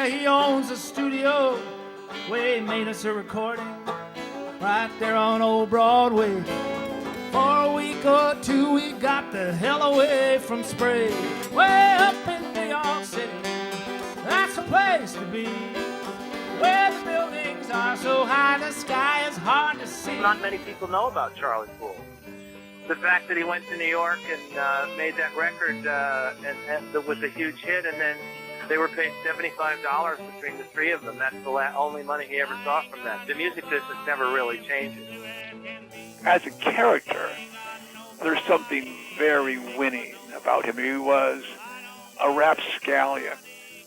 he owns a studio where he made us a recording right there on old Broadway. For a week or two we got the hell away from Spray. Way up in New York City, that's the place to be, where the buildings are so high the sky is hard to see. Not many people know about Charlie Poole. The fact that he went to New York and made that record and that was a huge hit, and then they were paid $75 between the three of them. That's the only money he ever saw from that. The music business never really changes. As a character, there's something very winning about him. He was a rapscallion.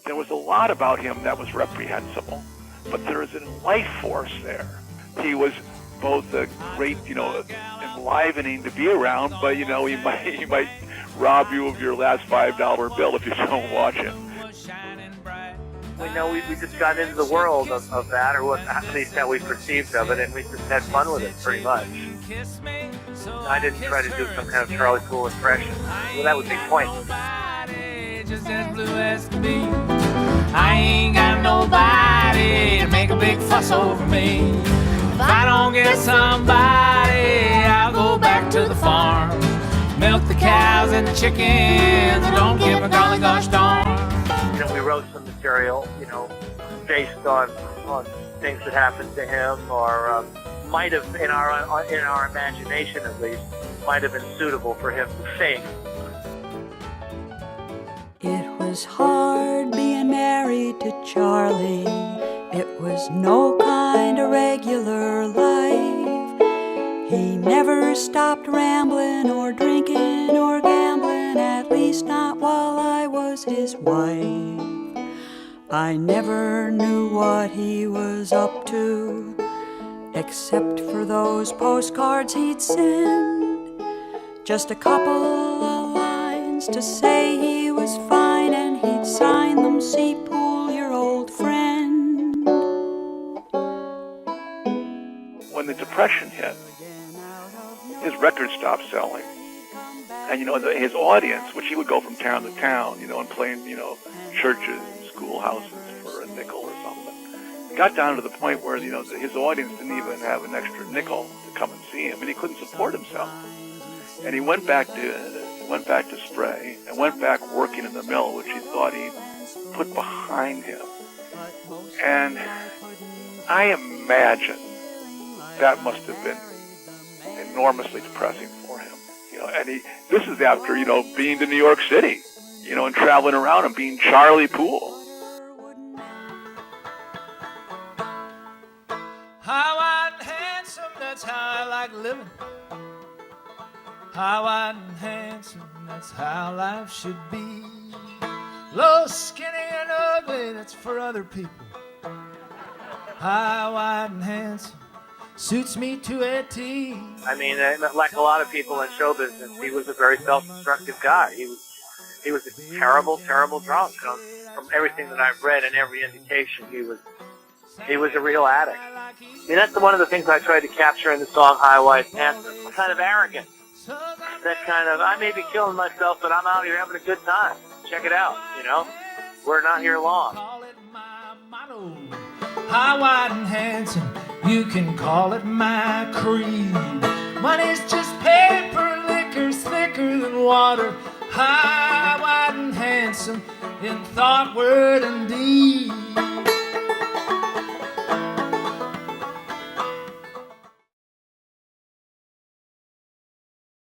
There was a lot about him that was reprehensible, but there is a life force there. He was both a great, enlivening to be around, but he might rob you of your last $5 bill if you don't watch him. We know we just got into the world of that, or at least how we perceived of it, and we just had fun with it pretty much. I didn't try to do some kind of Charlie Poole impression. Well, that would be pointless. Just as blue as can be. I ain't got nobody to make a big fuss over me. If I don't get somebody, I'll go back to the farm, milk the cows and the chickens, and don't give a golly gosh darn. We wrote some material, based on things that happened to him, or might have, in our imagination at least, might have been suitable for him to sing. It was hard being married to Charlie. It was no kind of regular life. He never stopped rambling or drinking or gambling, at least not while I was his wife. I never knew what he was up to, except for those postcards he'd send. Just a couple of lines to say he was fine, and he'd sign them, "See Poole, your old friend." When the Depression hit, his records stopped selling. And, his audience, which he would go from town to town, and play in, churches and schoolhouses for a nickel or something, got down to the point where, his audience didn't even have an extra nickel to come and see him, and he couldn't support himself. And he went back to Spray and went back working in the mill, which he thought he put behind him. And I imagine that must have been enormously depressing for him. And this is after, being to New York City, and traveling around and being Charlie Poole. High, white, and handsome, that's how I like living. High, white, and handsome, that's how life should be. Low, skinny, and ugly, that's for other people. High, white, and handsome suits me to a T. I mean, like a lot of people in show business, he was a very self-destructive guy. He was a terrible, terrible drunk. From everything that I've read and every indication, he was a real addict. I mean, that's one of the things I tried to capture in the song High, White, and Handsome. Kind of arrogant. That kind of, I may be killing myself, but I'm out here having a good time. Check it out, We're not here long. High, white, and handsome, you can call it my creed. Money's just paper, liquor's thicker than water. High, white, and handsome in thought, word, and deed.